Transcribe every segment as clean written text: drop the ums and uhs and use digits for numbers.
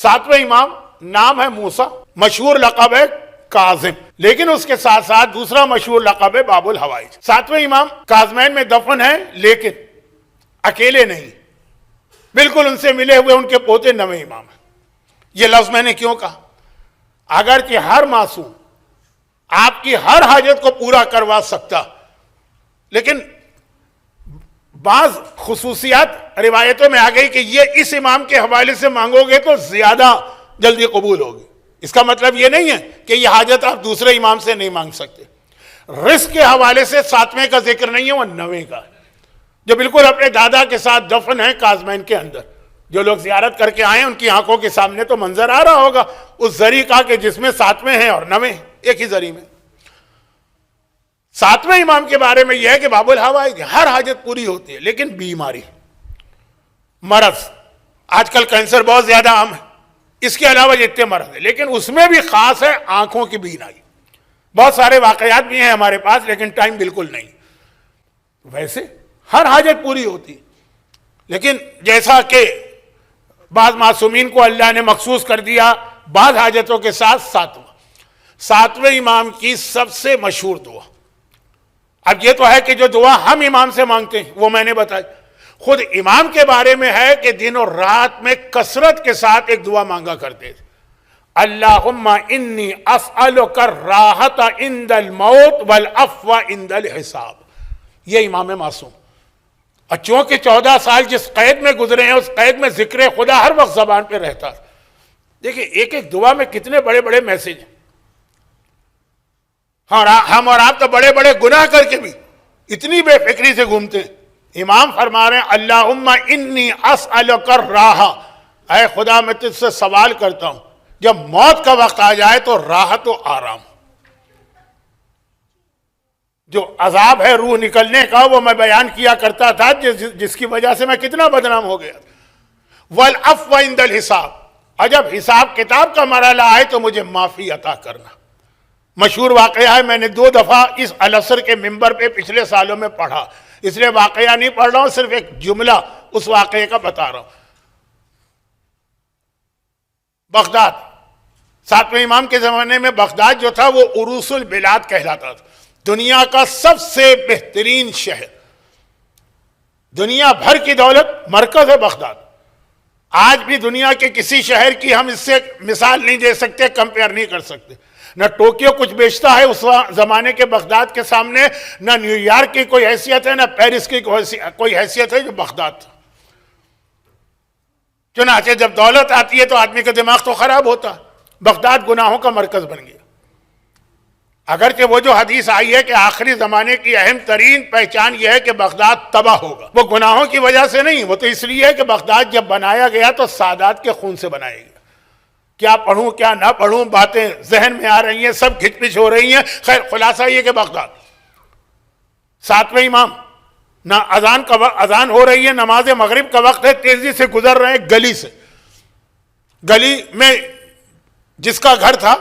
ساتویں امام نام ہے موسیٰ، مشہور لقب ہے کاظم، لیکن اس کے ساتھ ساتھ دوسرا مشہور لقب ہے باب الحوائج۔ ساتویں امام کاظمین میں دفن ہے، لیکن اکیلے نہیں، بالکل ان سے ملے ہوئے ان کے پوتے نویں امام ہیں۔ یہ لفظ میں نے کیوں کہا؟ اگرچہ ہر معصوم آپ کی ہر حاجت کو پورا کروا سکتا، لیکن بعض خصوصیات روایتوں میں آ گئی کہ یہ اس امام کے حوالے سے مانگو گے تو زیادہ جلدی قبول ہوگی۔ اس کا مطلب یہ نہیں ہے کہ یہ حاجت آپ دوسرے امام سے نہیں مانگ سکتے۔ رزق کے حوالے سے ساتویں کا ذکر نہیں ہے، وہ نویں کا ہے، جو بالکل اپنے دادا کے ساتھ دفن ہے کاظمین کے اندر۔ جو لوگ زیارت کر کے آئے ان کی آنکھوں کے سامنے تو منظر آ رہا ہوگا اس زری کا کہ جس میں ساتویں ہیں اور نویں ایک ہی زری میں۔ ساتویں امام کے بارے میں یہ ہے کہ باب الحوائج، ہر حاجت پوری ہوتی ہے، لیکن بیماری، مرض، آج کل کینسر بہت زیادہ عام ہے، اس کے علاوہ جتنے مرض ہیں، لیکن اس میں بھی خاص ہے آنکھوں کی بینائی۔ بہت سارے واقعات بھی ہیں ہمارے پاس، لیکن ٹائم بالکل نہیں۔ ویسے ہر حاجت پوری ہوتی، لیکن جیسا کہ بعض معصومین کو اللہ نے مخصوص کر دیا بعض حاجتوں کے ساتھ، ساتویں امام کی سب سے مشہور دعا، اب یہ تو ہے کہ جو دعا ہم امام سے مانگتے ہیں وہ میں نے بتائی، خود امام کے بارے میں ہے کہ دن اور رات میں کثرت کے ساتھ ایک دعا مانگا کرتے تھے، اللہم انی اسألک الراحۃ عند الموت والعفو عند الحساب۔ یہ امام معصوم، اور چونکہ 14 سال جس قید میں گزرے ہیں اس قید میں ذکر خدا ہر وقت زبان پہ رہتا ہے۔ دیکھیں ایک ایک دعا میں کتنے بڑے بڑے میسج ہیں۔ ہم اور آپ تو بڑے بڑے گناہ کر کے بھی اتنی بے فکری سے گھومتے ہیں۔ امام فرما رہے ہیں اللہم انی اسألک الراحہ، اے خدا میں تجھ سے سوال کرتا ہوں جب موت کا وقت آ جائے تو راحت و آرام، جو عذاب ہے روح نکلنے کا وہ میں بیان کیا کرتا تھا جس کی وجہ سے میں کتنا بدنام ہو گیا، والعفو عند الحساب، اور جب حساب کتاب کا مرحلہ آئے تو مجھے معافی عطا کرنا۔ مشہور واقعہ ہے، میں نے 2 دفعہ اس العصر کے منبر پہ پچھلے سالوں میں پڑھا، اس لیے واقعہ نہیں پڑھ رہا ہوں، صرف ایک جملہ اس واقعے کا بتا رہا ہوں۔ بغداد، ساتویں امام کے زمانے میں بغداد جو تھا وہ عروس البلاد کہلاتا تھا، دنیا کا سب سے بہترین شہر، دنیا بھر کی دولت مرکز ہے بغداد۔ آج بھی دنیا کے کسی شہر کی ہم اس سے مثال نہیں دے سکتے، کمپیئر نہیں کر سکتے۔ نہ ٹوکیو کچھ بیچتا ہے اس زمانے کے بغداد کے سامنے، نہ نیو یارک کی کوئی حیثیت ہے، نہ پیرس کی کوئی حیثیت ہے جو بغداد تھا۔ چنانچہ جب دولت آتی ہے تو آدمی کا دماغ تو خراب ہوتا، بغداد گناہوں کا مرکز بن گیا۔ اگرچہ وہ جو حدیث آئی ہے کہ آخری زمانے کی اہم ترین پہچان یہ ہے کہ بغداد تباہ ہوگا، وہ گناہوں کی وجہ سے نہیں، وہ تو اس لیے ہے کہ بغداد جب بنایا گیا تو سادات کے خون سے بنایا گیا۔ کیا پڑھوں کیا نہ پڑھوں، باتیں ذہن میں آ رہی ہیں، سب گھچ پچ ہو رہی ہیں۔ خیر خلاصہ یہ کہ بغداد، ساتویں امام، نہ اذان ہو رہی ہے، نماز مغرب کا وقت ہے، تیزی سے گزر رہے ہیں گلی سے، گلی میں جس کا گھر تھا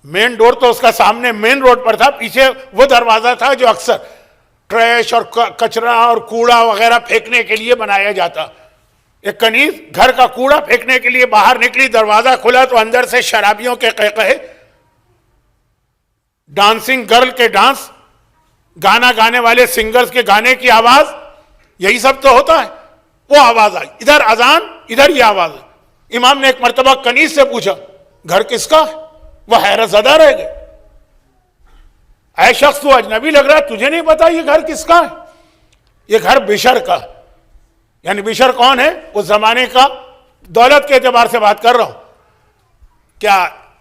مین ڈور تو اس کا سامنے مین روڈ پر تھا، پیچھے وہ دروازہ تھا جو اکثر ٹریش اور کچرا اور کوڑا وغیرہ پھینکنے کے لیے بنایا جاتا۔ ایک کنیز گھر کا کوڑا پھینکنے کے لیے باہر نکلی، دروازہ کھلا تو اندر سے شرابیوں کے قہقہے، ڈانسنگ گرل کے ڈانس، گانا گانے والے سنگرز کے گانے کی آواز، یہی سب تو ہوتا ہے۔ وہ آواز آئی، ادھر اذان ادھر یہ آواز ہے۔ امام نے ایک مرتبہ کنیز سے پوچھا گھر کس کا ہے؟ وہ حیرت زدہ رہ گئے، اے شخص تو اجنبی لگ رہا ہے، تجھے نہیں پتا یہ گھر کس کا ہے؟ یہ گھر بشر کا، یعنی بشر کون ہے؟ اس زمانے کا، دولت کے اعتبار سے بات کر رہا ہوں، کیا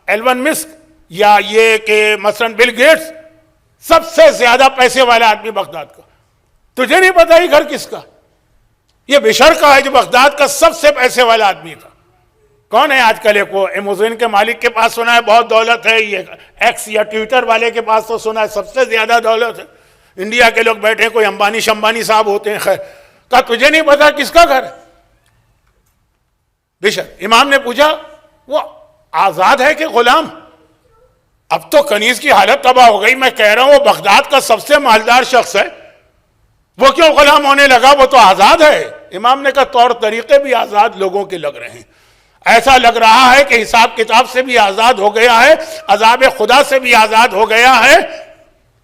ایلون مسک یا یہ کہ مثلا بل گیٹس، سب سے زیادہ پیسے والا آدمی بغداد کا، تجھے نہیں پتا یہ گھر کس کا؟ یہ بشر کا ہے جو بغداد کا سب سے پیسے والا آدمی تھا۔ کون ہے آج کل؟ ایک وہ ایموزون کے مالک کے پاس سنا ہے بہت دولت ہے، یہ ایکس یا ٹویٹر والے کے پاس تو سنا ہے سب سے زیادہ دولت ہے، انڈیا کے لوگ بیٹھے کوئی امبانی شمبانی صاحب ہوتے ہیں۔ خیر کہا تجھے نہیں پتا کس کا گھر ہے؟ بشر۔ امام نے پوچھا وہ آزاد ہے کہ غلام؟ اب تو کنیز کی حالت تباہ ہو گئی، میں کہہ رہا ہوں وہ بغداد کا سب سے مالدار شخص ہے، وہ کیوں غلام ہونے لگا؟ وہ تو آزاد ہے۔ امام نے کہا طور طریقے بھی آزاد لوگوں کے لگ رہے ہیں، ایسا لگ رہا ہے کہ حساب کتاب سے بھی آزاد ہو گیا ہے، عذاب خدا سے بھی آزاد ہو گیا ہے.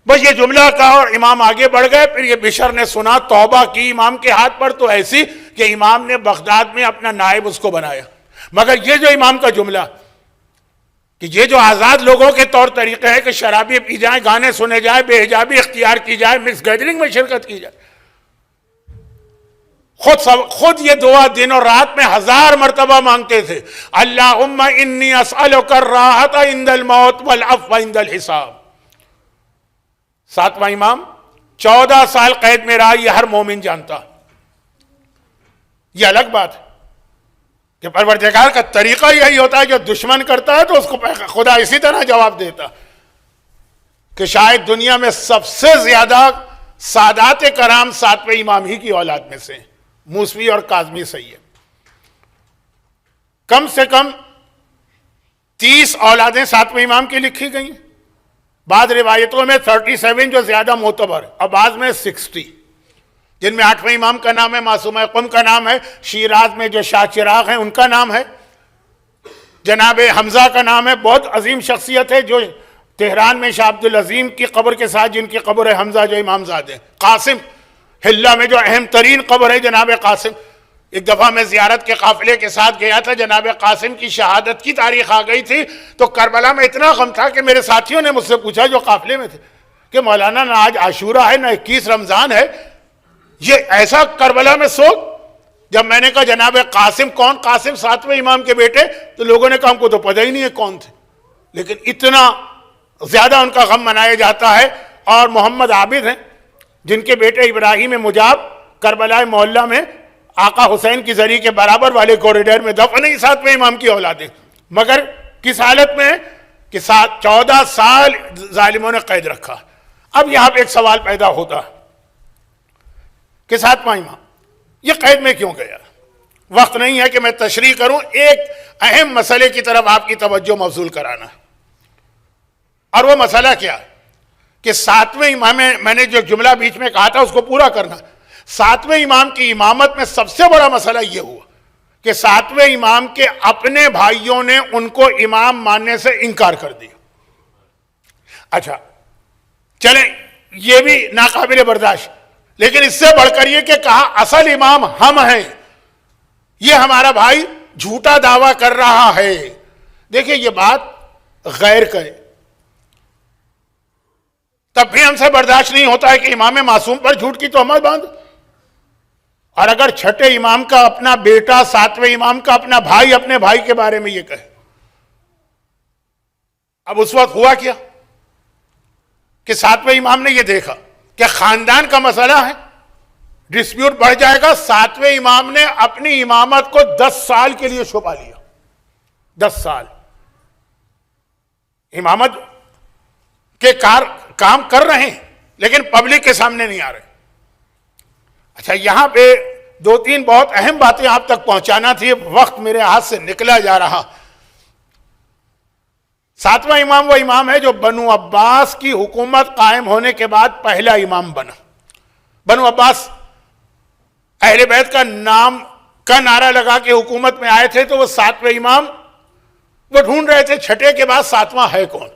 بس یہ جملہ کہا اور امام آگے بڑھ گئے. پھر یہ بشر نے سنا، توبہ کی امام کے ہاتھ پر تو ایسی کہ امام نے بغداد میں اپنا نائب اس کو بنایا. مگر یہ جو امام کا جملہ کہ یہ جو آزاد لوگوں کے طور طریقے ہے کہ شرابی پی جائیں، گانے سنے جائیں، بے حجابی اختیار کی جائے، مکس گیدرنگ میں شرکت کی جائے، خود یہ دعا دن اور رات میں 1000 مرتبہ مانگتے تھے، اللہم انی اسألک الراحۃ عند الموت والعفو عند الحساب. 7واں امام 14 سال قید میں رہا، یہ ہر مومن جانتا. یہ الگ بات ہے کہ پروردگار کا طریقہ یہی ہوتا ہے، جو دشمن کرتا ہے تو اس کو خدا اسی طرح جواب دیتا کہ شاید دنیا میں سب سے زیادہ سادات کرام 7ویں امام ہی کی اولاد میں سے موسوی اور کاظمی سید. کم سے کم 30 اولادیں 7ویں امام کی لکھی گئیں. بعض روایتوں میں 37 جو زیادہ معتبر اور بعض میں 60، جن میں 8ویں امام کا نام ہے، معصوم قم کا نام ہے، شیراز میں جو شاہ چراغ ہیں ان کا نام ہے، جناب حمزہ کا نام ہے. بہت عظیم شخصیت ہے جو تہران میں شاہ عبدالعظیم کی قبر کے ساتھ جن کی قبر ہے، حمزہ جو امام زادے. قاسم حلہ میں جو اہم ترین قبر ہے جناب قاسم. ایک دفعہ میں زیارت کے قافلے کے ساتھ گیا تھا، جناب قاسم کی شہادت کی تاریخ آ گئی تھی تو کربلا میں اتنا غم تھا کہ میرے ساتھیوں نے مجھ سے پوچھا جو قافلے میں تھے کہ مولانا نہ آج عاشورہ ہے نہ 21 رمضان ہے، یہ ایسا کربلا میں سوگ. جب میں نے کہا جناب قاسم کون؟ قاسم 7ویں امام کے بیٹے. تو لوگوں نے کہا ہم کو تو پتہ ہی نہیں ہے کون تھے، لیکن اتنا زیادہ ان کا غم منایا جاتا ہے. اور محمد عابد ہیں جن کے بیٹے ابراہیم مجاب کربلا محلہ میں آقا حسین کی زری کے برابر والے کوریڈور میں دفن نہیں، 7ویں امام کی اولادیں. مگر کس حالت میں کہ 14 سال ظالموں نے قید رکھا. اب یہاں پہ ایک سوال پیدا ہوتا ہے کہ 7واں امام یہ قید میں کیوں گیا؟ وقت نہیں ہے کہ میں تشریح کروں، ایک اہم مسئلے کی طرف آپ کی توجہ مبذول کرانا ہے. اور وہ مسئلہ کیا ہے کہ 7ویں امام میں نے جو جملہ بیچ میں کہا تھا اس کو پورا کرنا. 7ویں امام کی امامت میں سب سے بڑا مسئلہ یہ ہوا کہ 7ویں امام کے اپنے بھائیوں نے ان کو امام ماننے سے انکار کر دیا. اچھا چلیں یہ بھی ناقابل برداشت، لیکن اس سے بڑھ کر یہ کہ کہا اصل امام ہم ہیں، یہ ہمارا بھائی جھوٹا دعویٰ کر رہا ہے. دیکھیں یہ بات غیر کہے تب بھی ہم سے برداشت نہیں ہوتا ہے کہ امام معصوم پر جھوٹ کی تہمت باندھ. اور اگر چھٹے امام کا اپنا بیٹا 7ویں امام کا اپنا بھائی اپنے بھائی کے بارے میں یہ کہے، اب اس وقت ہوا کیا کہ 7ویں امام نے یہ دیکھا کہ خاندان کا مسئلہ ہے، ڈسپیوٹ بڑھ جائے گا. 7ویں امام نے اپنی امامت کو 10 سال کے لیے چھپا لیا. 10 سال امامت کے کام کر رہے ہیں لیکن پبلک کے سامنے نہیں آ رہے. اچھا یہاں پہ 2-3 بہت اہم باتیں آپ تک پہنچانا تھی، وقت میرے ہاتھ سے نکلا جا رہا. 7واں امام وہ امام ہے جو بنو عباس کی حکومت قائم ہونے کے بعد پہلا امام بنا. بنو عباس اہل بیت کا نام کا نعرہ لگا کے حکومت میں آئے تھے تو وہ 7ویں امام وہ ڈھونڈ رہے تھے چھٹے کے بعد 7واں ہے کون،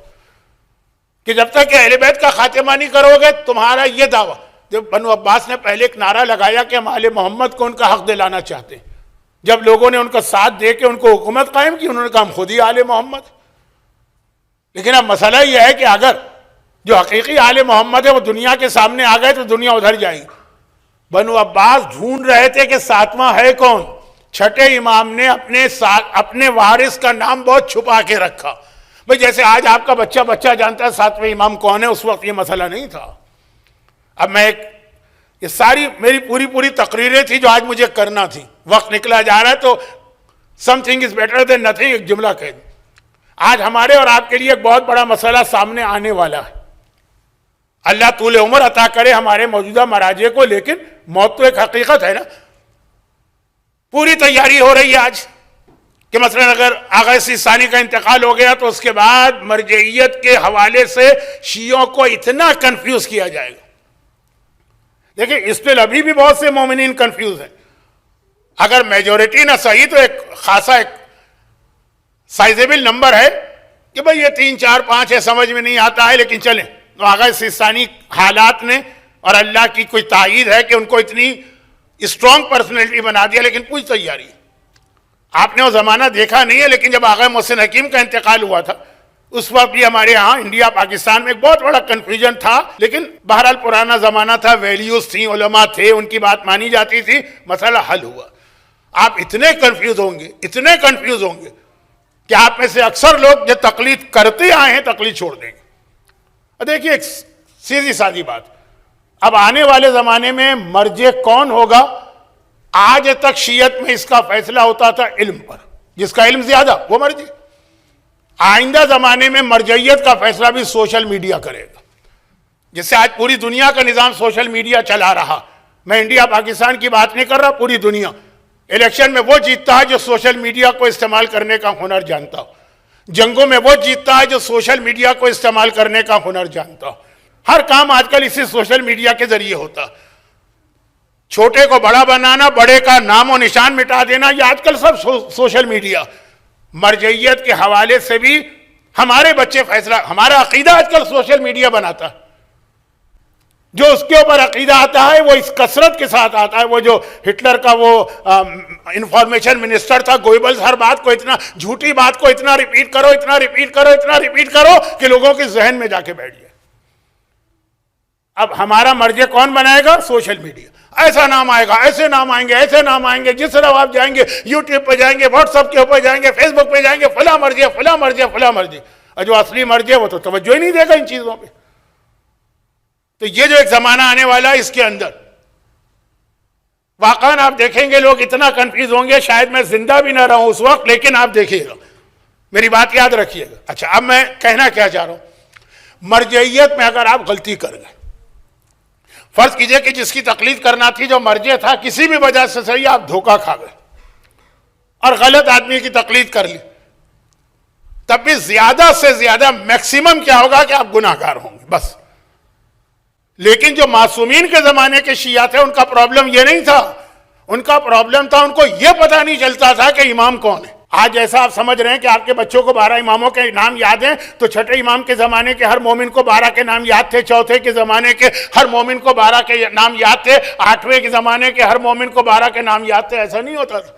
کہ جب تک کہ اہل بیت کا خاتمہ نہیں کرو گے تمہارا یہ دعویٰ. جب بنو عباس نے پہلے ایک نعرہ لگایا کہ ہم آل محمد کو ان کا حق دلانا چاہتے ہیں، جب لوگوں نے ان کا ساتھ دے کے ان کو حکومت قائم کی، انہوں نے کہا ہم خود ہی آل محمد. لیکن اب مسئلہ یہ ہے کہ اگر جو حقیقی آل محمد ہے وہ دنیا کے سامنے آ گئے تو دنیا ادھر جائے گی. بنو عباس ڈھونڈ رہے تھے کہ 7واں ہے کون. چھٹے امام نے اپنے وارث کا نام بہت چھپا کے رکھا. بھئی جیسے آج آپ کا بچہ جانتا ہے 7ویں امام کون ہے، اس وقت یہ مسئلہ نہیں تھا. اب میں یہ ساری میری پوری تقریریں تھی جو آج مجھے کرنا تھی، وقت نکلا جا رہا ہے تو some thing is better than nothing ایک جملہ کہہ دوں. آج ہمارے اور آپ کے لیے ایک بہت بڑا مسئلہ سامنے آنے والا ہے. اللہ طول عمر عطا کرے ہمارے موجودہ مراجع کو، لیکن موت تو ایک حقیقت ہے نا. پوری تیاری ہو رہی ہے آج کہ مثلا اگر آغا ثانی کا انتقال ہو گیا تو اس کے بعد مرجعیت کے حوالے سے شیعوں کو اتنا کنفیوز کیا جائے گا. دیکھیں اس پہ ابھی بھی بہت سے مومنین کنفیوز ہیں. اگر میجورٹی نہ صحیح تو ایک خاصا ایک سائزیبل نمبر ہے کہ بھئی یہ 3 4 5 ہے, سمجھ میں نہیں آتا ہے لیکن چلیں. تو آغا سیستانی حالات نے اور اللہ کی کوئی تائید ہے کہ ان کو اتنی اسٹرانگ پرسنالٹی بنا دیا, لیکن پوری تیاری. آپ نے وہ زمانہ دیکھا نہیں ہے, لیکن جب آغا محسن حکیم کا انتقال ہوا تھا اس وقت بھی ہمارے ہاں انڈیا پاکستان میں ایک بہت بڑا کنفیوژن تھا, لیکن بہرحال پرانا زمانہ تھا, ویلیوز تھیں, علماء تھے, ان کی بات مانی جاتی تھی, مسئلہ حل ہوا. آپ اتنے کنفیوز ہوں گے کہ آپ میں سے اکثر لوگ جو تقلید کرتے آئے ہیں تقلید چھوڑ دیں گے. دیکھیے ایک سیدھی سادی بات, اب آنے والے زمانے میں مرجع کون ہوگا؟ آج تک شیعت میں اس کا فیصلہ ہوتا تھا علم پر, جس کا علم زیادہ وہ مرجع. آئندہ زمانے میں مرجعیت کا فیصلہ بھی سوشل میڈیا کرے گا, جس سے آج پوری دنیا کا نظام سوشل میڈیا چلا رہا. میں انڈیا پاکستان کی بات نہیں کر رہا, پوری دنیا. الیکشن میں وہ جیتتا ہے جو سوشل میڈیا کو استعمال کرنے کا ہنر جانتا ہو, جنگوں میں وہ جیتتا ہے جو سوشل میڈیا کو استعمال کرنے کا ہنر جانتا ہو. ہر کام آج کل اسی سوشل میڈیا کے ذریعے ہوتا. چھوٹے کو بڑا بنانا, بڑے کا نام و نشان مٹا دینا, یہ آج کل سب سوشل میڈیا. مرجعیت کے حوالے سے بھی ہمارے بچے فیصلہ, ہمارا عقیدہ آج کل سوشل میڈیا بناتا ہے. جو اس کے اوپر عقیدہ آتا ہے وہ اس کثرت کے ساتھ آتا ہے. وہ جو ہٹلر کا وہ انفارمیشن منسٹر تھا گوئبلز, ہر بات کو اتنا, جھوٹی بات کو اتنا ریپیٹ کرو کہ لوگوں کے ذہن میں جا کے بیٹھ جائے. اب ہمارا مرجع کون بنائے گا؟ Social media. ایسا نام آئے گا, ایسے نام آئیں گے, جس طرح آپ جائیں گے یوٹیوب پہ جائیں گے, واٹس ایپ کے اوپر جائیں گے, فیس بک پہ جائیں گے, فلاں مرجع. اور جو اصلی مرجع وہ تو توجہ ہی نہیں دے گا ان چیزوں پہ. تو یہ جو ایک زمانہ آنے والا ہے اس کے اندر واقعاً آپ دیکھیں گے لوگ اتنا کنفیوز ہوں گے, شاید میں زندہ بھی نہ رہوں اس وقت, لیکن آپ دیکھیے گا, میری بات یاد رکھیے گا. اچھا, اب میں کہنا کیا چاہ رہا ہوں, مرجعیت میں اگر آپ غلطی کر گئے, فرض کیجئے کہ جس کی تقلید کرنا تھی جو مرجع تھا, کسی بھی وجہ سے صحیح آپ دھوکہ کھا گئے اور غلط آدمی کی تقلید کر لی, تب بھی زیادہ سے زیادہ میکسیمم کیا ہوگا کہ آپ گناہ گار ہوں گے بس. لیکن جو معصومین کے زمانے کے شیعہ تھے ان کا پرابلم یہ نہیں تھا, ان کا پرابلم تھا ان کو یہ پتہ نہیں چلتا تھا کہ امام کون ہے. آج جیسا آپ سمجھ رہے ہیں کہ آپ کے بچوں کو 12 اماموں کے نام یاد ہیں, تو چھٹے امام کے زمانے کے ہر مومن کو 12 کے نام یاد تھے, چوتھے کے زمانے کے ہر مومن کو 12 کے نام یاد تھے, 8ویں کے زمانے کے ہر مومن کو 12 کے نام یاد تھے. ایسا نہیں ہوتا تھا.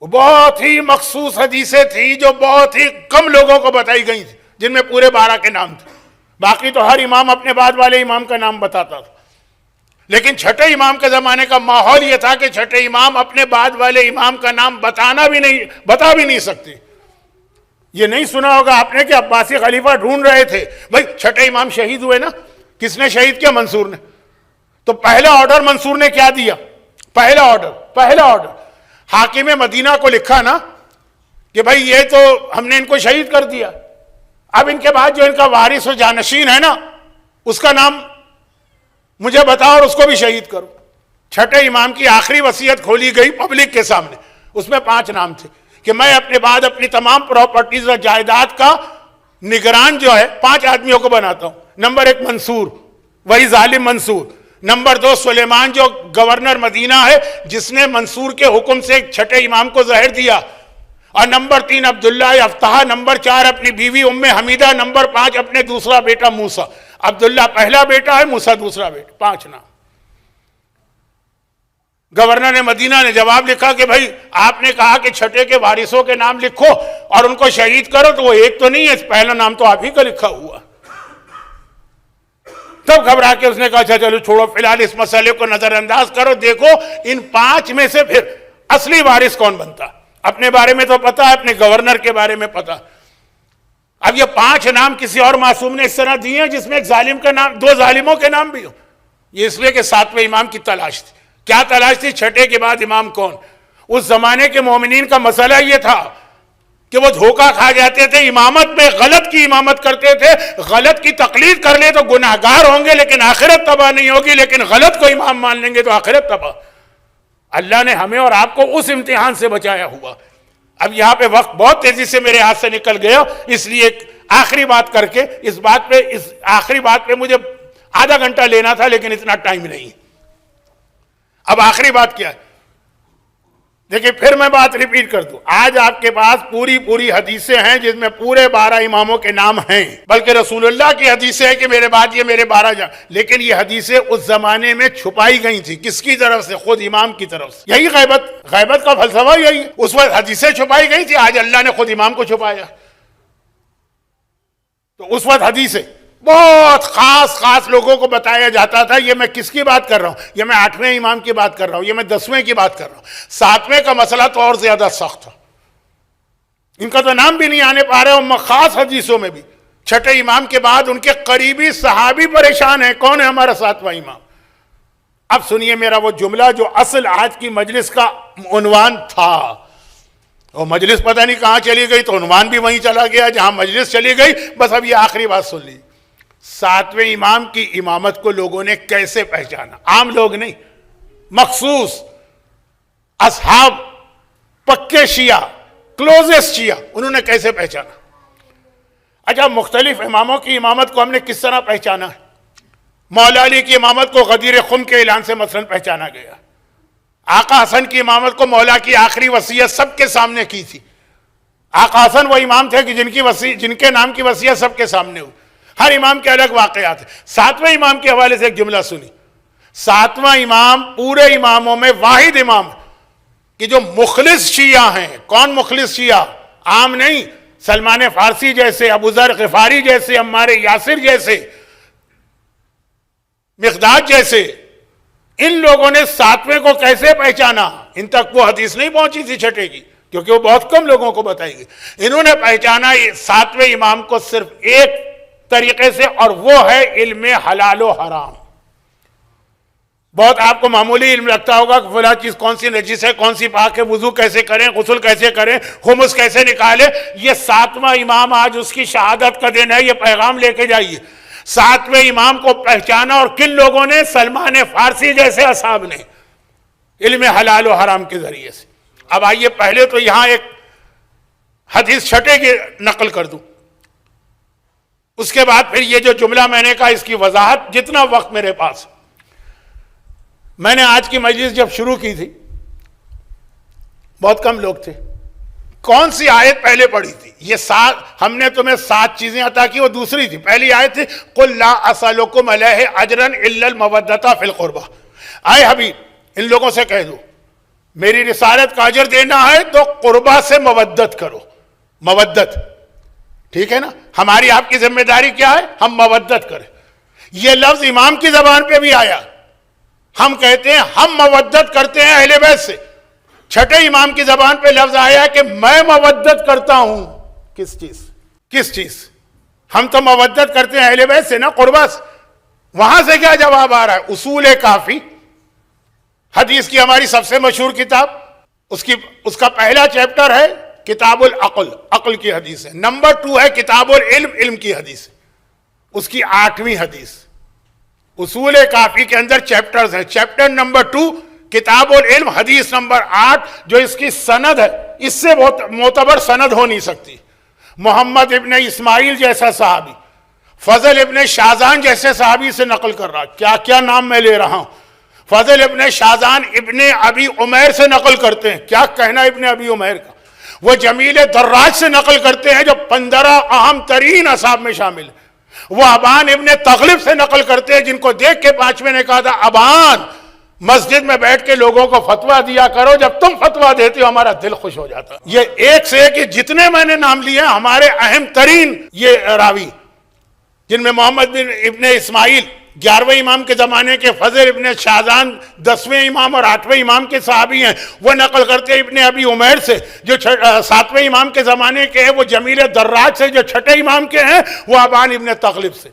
بہت ہی مخصوص حدیثیں تھیں جو بہت ہی کم لوگوں کو بتائی گئی تھی, جن میں پورے 12 کے نام تھے. باقی تو ہر امام اپنے بعد والے امام کا نام بتاتا تھا. لیکن چھٹے امام کے زمانے کا ماحول یہ تھا کہ چھٹے امام اپنے بعد والے امام کا نام بتا بھی نہیں سکتے. یہ نہیں سنا ہوگا آپ نے کہ عباسی خلیفہ ڈھونڈ رہے تھے, بھئی چھٹے امام شہید ہوئے نا, کس نے شہید کیا؟ منصور نے. تو پہلا آرڈر منصور نے کیا دیا؟ پہلا آرڈر حاکم مدینہ کو لکھا نا کہ بھئی یہ تو ہم نے ان کو شہید کر دیا, اب ان کے بعد جو ان کا وارث و جانشین ہے نا اس کا نام مجھے بتاؤ اور اس کو بھی شہید کرو. چھٹے امام کی آخری وصیت کھولی گئی پبلک کے سامنے, اس میں 5 نام تھے کہ میں اپنے بعد اپنی تمام پراپرٹیز اور جائیداد کا نگران جو ہے 5 آدمیوں کو بناتا ہوں. نمبر 1 منصور, وہی ظالم منصور. نمبر 2 سلیمان جو گورنر مدینہ ہے, جس نے منصور کے حکم سے چھٹے امام کو زہر دیا. اور نمبر 3 عبداللہ افطاح. نمبر 4 اپنی بیوی ام حمیدہ. نمبر 5 اپنے دوسرا بیٹا موسیٰ. عبداللہ پہلا بیٹا ہے, موسیٰ دوسرا بیٹا. 5 نام. گورنر مدینہ نے جواب لکھا کہ بھائی آپ نے کہا کہ چھٹے کے وارثوں کے نام لکھو اور ان کو شہید کرو, تو وہ ایک تو نہیں ہے, پہلا نام تو آپ ہی کا لکھا ہوا. تب گھبرا کے اس نے کہا اچھا چلو چھوڑو, فی الحال اس مسئلے کو نظر انداز کرو, دیکھو ان 5 میں سے پھر اصلی وارث کون بنتا. اپنے بارے میں تو پتا ہے, اپنے گورنر کے بارے میں پتا. اب یہ 5 نام کسی اور معصوم نے اس طرح دیے ہیں جس میں ایک ظالم کا نام, 2 ظالموں کے نام بھی ہو. یہ اس لیے کہ 7ویں امام کی تلاش تھی. کیا تلاش تھی؟ چھٹے کے بعد امام کون. اس زمانے کے مومنین کا مسئلہ یہ تھا کہ وہ دھوکہ کھا جاتے تھے, امامت میں غلط کی امامت کرتے تھے, غلط کی تقلید کر لے تو گناہ گار ہوں گے لیکن آخرت تباہ نہیں ہوگی, لیکن غلط کو امام مان لیں گے تو آخرت تباہ. اللہ نے ہمیں اور آپ کو اس امتحان سے بچایا ہوا. اب یہاں پہ وقت بہت تیزی سے میرے ہاتھ سے نکل گیا, اس لیے آخری بات کر کے اس آخری بات پہ مجھے آدھا گھنٹہ لینا تھا لیکن اتنا ٹائم نہیں. اب آخری بات کیا ہے دیکھیں پھر میں بات ریپیٹ کر دوں، آج آپ کے پاس پوری حدیثیں ہیں جس میں پورے 12 اماموں کے نام ہیں، بلکہ رسول اللہ کی حدیثیں ہیں کہ میرے بعد یہ میرے 12 لیکن یہ حدیثیں اس زمانے میں چھپائی گئی تھی، کس کی طرف سے؟ خود امام کی طرف سے۔ یہی غیبت کا فلسفہ یہی ہے، اس وقت حدیثیں چھپائی گئی تھی، آج اللہ نے خود امام کو چھپایا۔ تو اس وقت حدیثیں بہت خاص لوگوں کو بتایا جاتا تھا۔ یہ میں کس کی بات کر رہا ہوں؟ یہ میں 8ویں امام کی بات کر رہا ہوں، یہ میں 10ویں کی بات کر رہا ہوں۔ 7ویں کا مسئلہ تو اور زیادہ سخت تھا، ان کا تو نام بھی نہیں آنے پا رہے، خاص حدیثوں میں بھی 6 امام کے بعد ان کے قریبی صحابی پریشان ہیں، کون ہے ہمارا 7واں امام؟ اب سنیے میرا وہ جملہ جو اصل آج کی مجلس کا عنوان تھا، وہ مجلس پتہ نہیں کہاں چلی گئی، تو عنوان بھی وہیں چلا گیا جہاں مجلس چلی گئی۔ بس اب یہ آخری بات سن لی، 7ویں امام کی امامت کو لوگوں نے کیسے پہچانا؟ عام لوگ نہیں، مخصوص اصحاب، پکے شیعہ، کلوزسٹ شیعہ، انہوں نے کیسے پہچانا؟ اچھا، مختلف اماموں کی امامت کو ہم نے کس طرح پہچانا ہے؟ مولا علی کی امامت کو غدیر خم کے اعلان سے مثلا پہچانا گیا۔ آقا حسن کی امامت کو مولا کی آخری وصیت سب کے سامنے کی تھی۔ آقا حسن وہ امام تھے کہ جن کے نام کی وصیت سب کے سامنے ہوئی۔ ہر امام کے الگ واقعات ہیں۔ 7ویں امام کے حوالے سے ایک جملہ سنی، 7واں امام پورے اماموں میں واحد امام کہ جو مخلص شیعہ ہیں۔ کون مخلص شیعہ؟ عام نہیں، سلمان فارسی جیسے، ابو ذر غفاری جیسے، عمار یاسر جیسے، مقداد جیسے، ان لوگوں نے 7ویں کو کیسے پہچانا؟ ان تک وہ حدیث نہیں پہنچی تھی 6 کی، کیونکہ وہ بہت کم لوگوں کو بتائی گئی۔ انہوں نے پہچانا 7ویں امام کو صرف ایک طریقے سے، اور وہ ہے علم حلال و حرام۔ بہت آپ کو معمولی علم لگتا ہوگا کہ فلاں چیز کون سی نجس ہے، کون سی پاک ہے، وضو کیسے کریں، غسل کیسے کریں، خمس کیسے نکالیں۔ یہ 7واں امام آج اس کی شہادت کا دن ہے، یہ پیغام لے کے جائیے۔ 7ویں امام کو پہچانا، اور کن لوگوں نے؟ سلمان فارسی جیسے اصحاب نے، علم حلال و حرام کے ذریعے سے۔ اب آئیے پہلے تو یہاں ایک حدیث 6 کی نقل کر دوں، اس کے بعد پھر یہ جو جملہ میں نے کہا اس کی وضاحت، جتنا وقت میرے پاس۔ میں نے آج کی مجلس جب شروع کی تھی بہت کم لوگ تھے، کون سی آیت پہلے پڑھی تھی؟ یہ ہم نے تمہیں 7 چیزیں عطا کی، وہ دوسری تھی۔ پہلی آیت تھی قُلْ لَا أَسْأَلُكُمْ عَلَيْهِ أَجْرًا إِلَّا الْمَوَدَّةَ فِي الْقُرْبَى۔ اے حبیب، ان لوگوں سے کہہ دو میری رسالت کا اجر دینا ہے تو قربہ سے مودت کرو۔ مودت، ٹھیک ہے نا؟ ہماری آپ کی ذمہ داری کیا ہے؟ ہم مودت کریں۔ یہ لفظ امام کی زبان پہ بھی آیا، ہم کہتے ہیں ہم مودت کرتے ہیں اہل بیت سے۔ 6 امام کی زبان پہ لفظ آیا کہ میں مودت کرتا ہوں۔ کس چیز؟ ہم تو مودت کرتے ہیں اہل بیت سے نا، قربہ سے۔ وہاں سے کیا جواب آ رہا ہے؟ اصول کافی، حدیث کی ہماری سب سے مشہور کتاب، اس کا پہلا چیپٹر ہے کتاب العقل، عقل کی حدیث ہے۔ نمبر 2 ہے کتاب العلم، علم کی حدیث، اس کی 8ویں حدیث۔ اصول کافی کے اندر چیپٹرز ہیں، چیپٹر نمبر 2 کتاب العلم، حدیث نمبر 8 جو اس کی سند ہے، اس سے معتبر سند ہو نہیں سکتی۔ محمد ابن اسماعیل جیسا صحابی، فضل ابن شازان جیسے صحابی سے نقل کر رہا، کیا نام میں لے رہا ہوں۔ فضل ابن شازان ابن ابی عمیر سے نقل کرتے ہیں، کیا کہنا ابن ابی عمیر کا۔ وہ جمیل دراج سے نقل کرتے ہیں جو 15 اہم ترین اصحاب میں شامل ہیں۔ وہ ابان ابن تغلب سے نقل کرتے ہیں جن کو دیکھ کے 5ویں نے کہا تھا ابان مسجد میں بیٹھ کے لوگوں کو فتویٰ دیا کرو، جب تم فتویٰ دیتے ہو ہمارا دل خوش ہو جاتا۔ یہ ایک سے ایک جتنے میں نے نام لیے ہمارے اہم ترین یہ راوی، جن میں محمد بن ابن اسماعیل 11ویں امام کے زمانے کے، فضل ابن شازان 10ویں امام اور 8ویں امام کے صحابی ہیں، وہ نقل کرتے ہیں ابن ابی عمیر سے جو 7ویں امام کے زمانے کے ہیں، وہ جمیل دراج سے جو 6 امام کے ہیں، وہ ابان ابن تغلب سے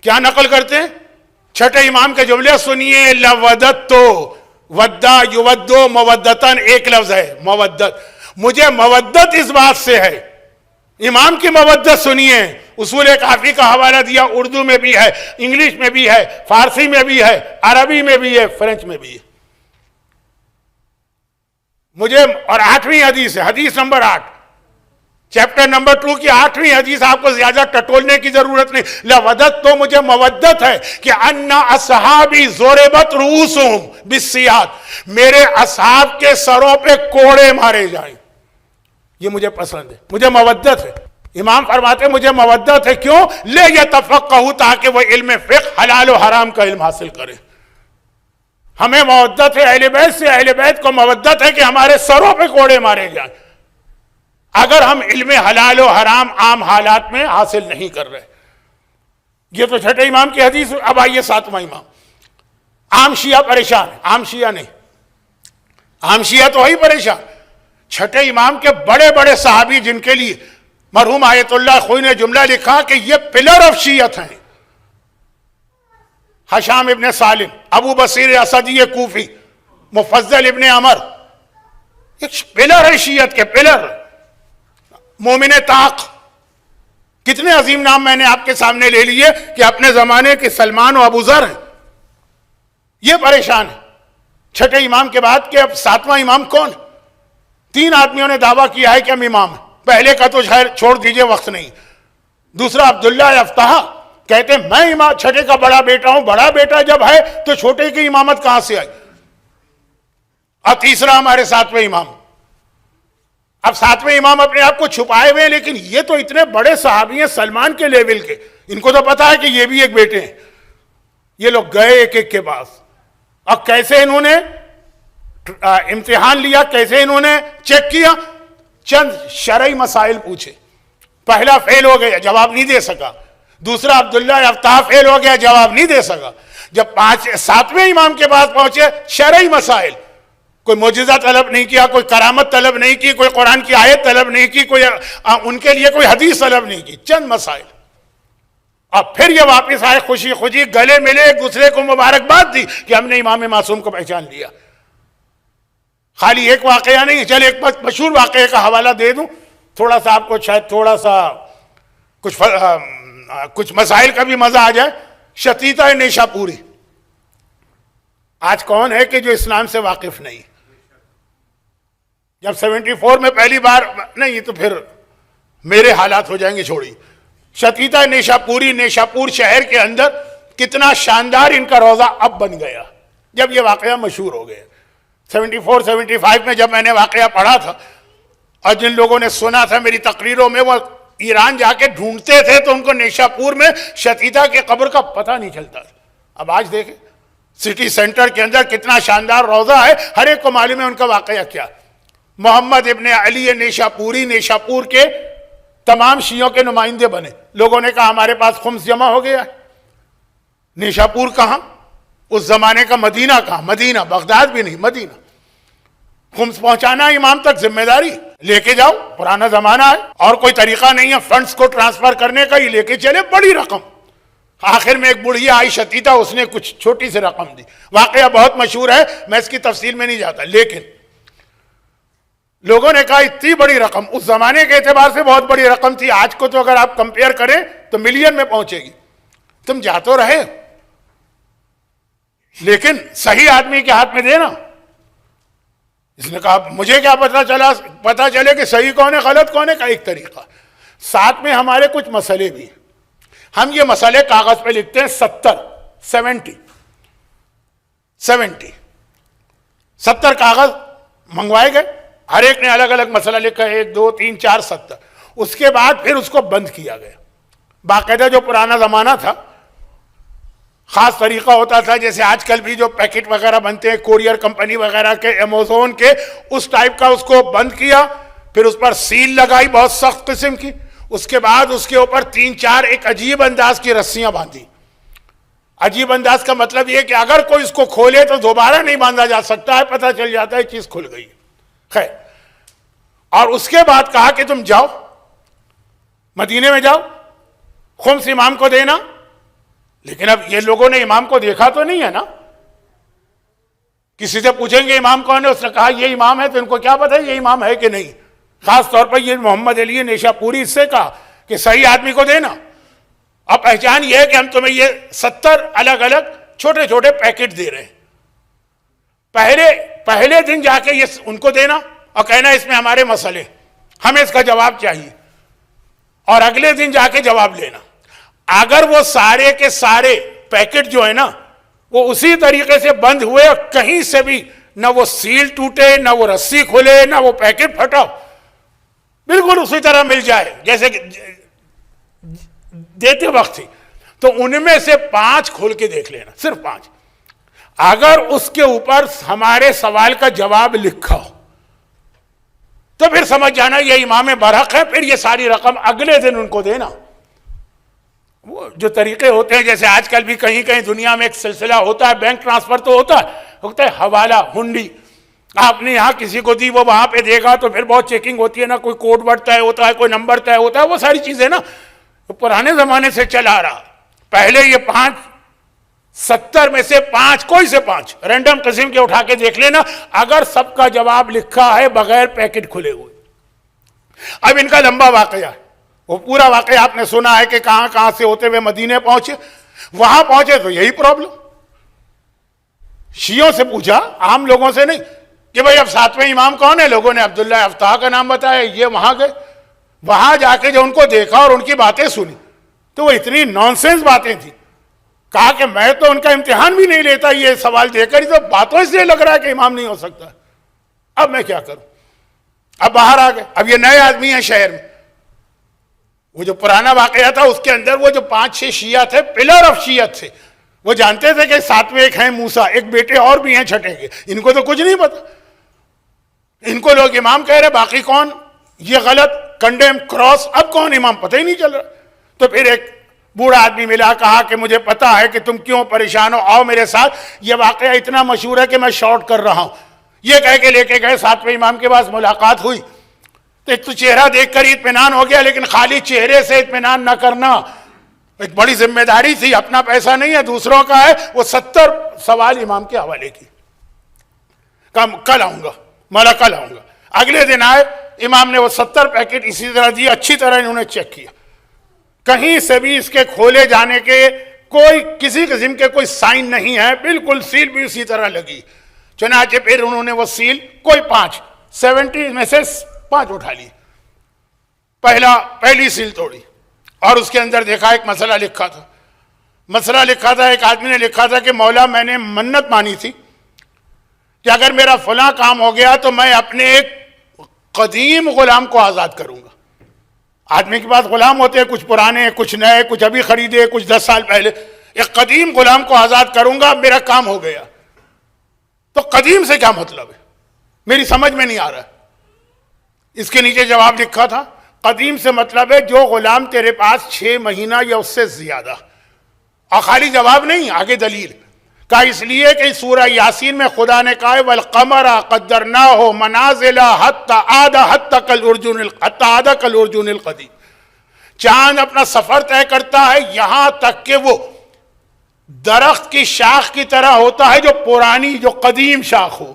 کیا نقل کرتے ہیں؟ 6 امام کے جملے سنیے، لودتو ودا یودو مودتن، ایک لفظ ہے مودت، مجھے مودت اس بات سے ہے۔ امام کی مودت سنیے، اصول کافی کا حوالہ دیا، اردو میں بھی ہے، انگلش میں بھی ہے، فارسی میں بھی ہے، عربی میں بھی ہے، فرنچ میں بھی ہے۔ مجھے اور 8ویں حدیث ہے، حدیث نمبر 8، چیپٹر نمبر 2 کی 8ویں حدیث، آپ کو زیادہ ٹٹولنے کی ضرورت نہیں. لودت، تو مجھے مودت ہے کہ ان اصحابی ضربت رؤوسہم بالسیاط، میرے اصحاب کے سروں پہ کوڑے مارے جائیں. یہ مجھے پسند ہے، مجھے مودت ہے. امام فرماتے ہیں مجھے مودت ہے، کیوں؟ لے یتفقہوا، تاکہ وہ علم فقہ حلال و حرام کا علم حاصل کرے. ہمیں مودت ہے اہل بیت سے، اہل بیت کو مودت ہے کہ ہمارے سروں پہ کوڑے مارے جائیں اگر ہم علم حلال و حرام عام حالات میں حاصل نہیں کر رہے. یہ تو چھٹے امام کی حدیث. اب آئیے ساتواں امام. عام شیعہ پریشان ہے، عام شیعہ نہیں، عام شیعہ تو وہی پریشان. چھٹے امام کے بڑے بڑے صحابی جن کے لیے مرحوم آیت اللہ خوئی نے جملہ لکھا کہ یہ پلر آف شیعت ہیں، حشام ابن سالم، ابو بصیر اسدی کوفی، مفضل ابن عمر، ایک پلر ہے شیعت کے، پلر. مومن طاق، کتنے عظیم نام میں نے آپ کے سامنے لے لیے کہ اپنے زمانے کے سلمان و ابو ذر ہیں. یہ پریشان ہے چھٹے امام کے بعد کہ اب ساتواں امام کون؟ 3 آدمیوں نے دعویٰ کیا ہے کہ ہم امام ہیں. پہلے کا تو چھوڑ دیجئے، وقت نہیں. دوسرا عبداللہ افتح کہتے ہیں میں امام چھٹے کا بڑا بیٹا ہوں. بڑا بیٹا جب ہے تو چھوٹے کی امامت کہاں سے آئی؟ اور تیسرا ہمارے 7ویں امام. اب 7ویں امام اپنے آپ کو چھپائے ہوئے ہیں، لیکن یہ تو اتنے بڑے صحابی ہیں سلمان کے لیول کے، ان کو تو پتا ہے کہ یہ بھی ایک بیٹے ہیں. یہ لوگ گئے ایک ایک کے پاس، اور کیسے انہوں نے امتحان لیا، کیسے انہوں نے چیک کیا؟ چند شرعی مسائل پوچھے. پہلا فیل ہو گیا، جواب نہیں دے سکا. دوسرا عبداللہ افتح فیل ہو گیا، جواب نہیں دے سکا. جب 7ویں امام کے پاس پہنچے، شرعی مسائل، کوئی معجزہ طلب نہیں کیا، کوئی کرامت طلب نہیں کی، کوئی قرآن کی آیت طلب نہیں کی، کوئی ان کے لیے کوئی حدیث طلب نہیں کی، چند مسائل. اور پھر یہ واپس آئے خوشی خوشی، گلے ملے، ایک دوسرے کو مبارکباد دی کہ ہم نے امام معصوم کو پہچان لیا. خالی ایک واقعہ نہیں. چل ایک مشہور واقعے کا حوالہ دے دوں، تھوڑا سا آپ کو شاید تھوڑا سا کچھ مسائل کا بھی مزہ آ جائے. شتیتہ نیشاپوری. آج کون ہے کہ جو اسلام سے واقف نہیں؟ جب 74 میں پہلی بار نہیں تو پھر میرے حالات ہو جائیں گے، چھوڑی. شتیتہ نیشاپوری، نیشاپور شہر کے اندر کتنا شاندار ان کا روزہ اب بن گیا جب یہ واقعہ مشہور ہو گیا. 74-75 میں جب میں نے واقعہ پڑھا تھا، اور جن لوگوں نے سنا تھا میری تقریروں میں، وہ ایران جا کے ڈھونڈتے تھے تو ان کو نیشاپور میں شتیتہ کے قبر کا پتہ نہیں چلتا. اب آج دیکھیں سٹی سینٹر کے اندر کتنا شاندار روزہ ہے، ہر ایک کو معلوم ہے ان کا واقعہ کیا. محمد ابن علی نیشاپوری نیشاپور کے تمام شیعوں کے نمائندے بنے. لوگوں نے کہا ہمارے پاس خمس جمع ہو گیا ہے. نیشاپور کہاں؟ اس زمانے کا مدینہ کہاں؟ مدینہ، بغداد بھی نہیں، مدینہ. خمس پہنچانا امام تک ذمہ داری، لے کے جاؤ، پرانا زمانہ ہے اور کوئی طریقہ نہیں ہے فنڈز کو ٹرانسفر کرنے کا، ہی لے کے چلے بڑی رقم. آخر میں ایک بڑھیا آئی شتیتہ، اس نے کچھ چھوٹی سی رقم دی. واقعہ بہت مشہور ہے، میں اس کی تفصیل میں نہیں جاتا. لیکن لوگوں نے کہا اتنی بڑی رقم، اس زمانے کے اعتبار سے بہت بڑی رقم تھی. آج کو تو اگر آپ کمپیئر کریں تو ملین میں پہنچے گی. تم جا تو رہے، لیکن صحیح آدمی کے ہاتھ میں دینا. اس نے کہا مجھے کیا پتا چلے کہ صحیح کون ہے غلط کون ہے؟ کا ایک طریقہ. ساتھ میں ہمارے کچھ مسئلے بھی، ہم یہ مسئلے کاغذ پہ لکھتے ہیں. 70 کاغذ منگوائے گئے، ہر ایک نے الگ الگ مسئلہ لکھا، 1 2 3 4 70. اس کے بعد پھر اس کو بند کیا گیا. باقاعدہ جو پرانا زمانہ تھا، خاص طریقہ ہوتا تھا، جیسے آج کل بھی جو پیکٹ وغیرہ بنتے ہیں کوریئر کمپنی وغیرہ کے، ایمیزون کے، اس ٹائپ کا اس کو بند کیا. پھر اس پر سیل لگائی بہت سخت قسم کی. اس کے بعد اس کے اوپر 3-4 ایک عجیب انداز کی رسیاں باندھی. عجیب انداز کا مطلب یہ کہ اگر کوئی اس کو کھولے تو دوبارہ نہیں باندھا جا سکتا ہے، پتہ چل جاتا ہے چیز کھل گئی. خیر، اور اس کے بعد کہا کہ تم جاؤ مدینے میں، جاؤ خمس امام کو دینا. لیکن اب یہ لوگوں نے امام کو دیکھا تو نہیں ہے نا، کسی سے پوچھیں گے امام کون ہے؟ اس نے کہا یہ امام ہے، تو ان کو کیا پتہ ہے یہ امام ہے کہ نہیں. خاص طور پر یہ محمد علی نیشاپوری اس سے کہا کہ صحیح آدمی کو دینا. اب پہچان یہ ہے کہ ہم تمہیں یہ 70 الگ الگ چھوٹے چھوٹے پیکٹ دے رہے ہیں. پہلے دن جا کے یہ ان کو دینا اور کہنا اس میں ہمارے مسئلے، ہمیں اس کا جواب چاہیے. اور اگلے دن جا کے جواب لینا. اگر وہ سارے کے سارے پیکٹ جو ہے نا وہ اسی طریقے سے بند ہوئے اور کہیں سے بھی نہ وہ سیل ٹوٹے نہ وہ رسی کھلے نہ وہ پیکٹ پھٹا, بالکل اسی طرح مل جائے جیسے کہ دیتے وقت تھی, تو ان میں سے 5 کھول کے دیکھ لینا, صرف 5. اگر اس کے اوپر ہمارے سوال کا جواب لکھا ہو تو پھر سمجھ جانا یہ امام برحق ہے, پھر یہ ساری رقم اگلے دن ان کو دینا. وہ جو طریقے ہوتے ہیں جیسے آج کل بھی کہیں کہیں دنیا میں ایک سلسلہ ہوتا ہے, بینک ٹرانسفر تو ہوتا ہے حوالہ ہنڈی, آپ نے یہاں کسی کو دی وہ وہاں پہ دے گا تو پھر بہت چیکنگ ہوتی ہے نا, کوئی کوڈ ورڈ طے ہوتا ہے, کوئی نمبر طے ہوتا ہے, وہ ساری چیزیں نا پرانے زمانے سے چلا آ رہا. پہلے یہ 70 میں سے 5 کوئی سے 5 رینڈم قسم کے اٹھا کے دیکھ لینا, اگر سب کا جواب لکھا ہے بغیر پیکٹ کھلے ہوئے. اب ان کا لمبا واقعہ ہے, وہ پورا واقعہ آپ نے سنا ہے کہ کہاں کہاں سے ہوتے ہوئے مدینے پہنچے. وہاں پہنچے تو یہی پرابلم, شیعوں سے پوچھا, عام لوگوں سے نہیں, کہ بھئی اب 7ویں امام کون ہے؟ لوگوں نے عبداللہ افتاح کا نام بتایا, یہ وہاں گئے. وہاں جا کے جو ان کو دیکھا اور ان کی باتیں سنی تو وہ اتنی نانسنس باتیں تھیں, کہا کہ میں تو ان کا امتحان بھی نہیں لیتا یہ سوال دے کر, تو باتوں سے لگ رہا ہے کہ امام نہیں ہو سکتا. اب میں کیا کروں؟ اب باہر آ گئے. اب یہ نئے آدمی ہیں شہر میں. وہ جو پرانا واقعہ تھا اس کے اندر وہ جو 5-6 شیعہ تھے, پلر آف شیعت تھے, وہ جانتے تھے کہ 7ویں ایک ہیں موسیٰ, ایک بیٹے اور بھی ہیں چھٹے کے, ان کو تو کچھ نہیں پتا. ان کو لوگ امام کہہ رہے, باقی کون؟ یہ غلط, کنڈیم, کراس. اب کون امام پتہ ہی نہیں چل رہا. تو پھر ایک بوڑھا آدمی ملا, کہا کہ مجھے پتا ہے کہ تم کیوں پریشان ہو, آؤ میرے ساتھ, یہ واقعہ اتنا مشہور ہے کہ میں شارٹ کر رہا ہوں. یہ کہہ کے لے کے گئے 7ویں امام کے پاس, ملاقات ہوئی تو ایک تو چہرہ دیکھ کر اطمینان ہو گیا, لیکن خالی چہرے سے اطمینان نہ کرنا, ایک بڑی ذمہ داری تھی, اپنا پیسہ نہیں ہے دوسروں کا ہے. وہ 70 سوال امام کے حوالے کی. کل آؤں گا مولا, کل آؤں گا. اگلے دن آئے, امام نے وہ 70 پیکٹ اسی طرح دیے, اچھی طرح انہوں نے چیک کیا, کہیں سے بھی اس کے کھولے جانے کے کوئی کسی قسم کے کوئی سائن نہیں ہے, بالکل سیل بھی اسی طرح لگی. چنانچہ پھر انہوں نے وہ سیل کوئی 70 میں سے 5 اٹھا لی, پہلی سیل توڑی اور اس کے اندر دیکھا ایک مسئلہ لکھا تھا. مسئلہ لکھا تھا, ایک آدمی نے لکھا تھا کہ مولا میں نے منت مانی تھی کہ اگر میرا فلاں کام ہو گیا تو میں اپنے ایک قدیم غلام کو آزاد کروں گا. آدمی کے پاس غلام ہوتے ہیں, کچھ پرانے, کچھ نئے, کچھ ابھی خریدے, کچھ 10 سال پہلے. ایک قدیم غلام کو آزاد کروں گا, میرا کام ہو گیا. تو قدیم سے کیا مطلب ہے؟ میری سمجھ میں نہیں آ رہا. اس کے نیچے جواب لکھا تھا, قدیم سے مطلب ہے جو غلام تیرے پاس 6 مہینہ یا اس سے زیادہ. اور خالی جواب نہیں, آگے دلیل کا, اس لیے کہ سورہ یاسین میں خدا نے کہا ہے وَالْقَمَرَ قَدَّرْنَاهُ مَنَازِلَ حَتَّى عَادَ كَالْعُرْجُونِ الْقَدِيمِ. چاند اپنا سفر طے کرتا ہے یہاں تک کہ وہ درخت کی شاخ کی طرح ہوتا ہے جو پرانی, جو قدیم شاخ ہو.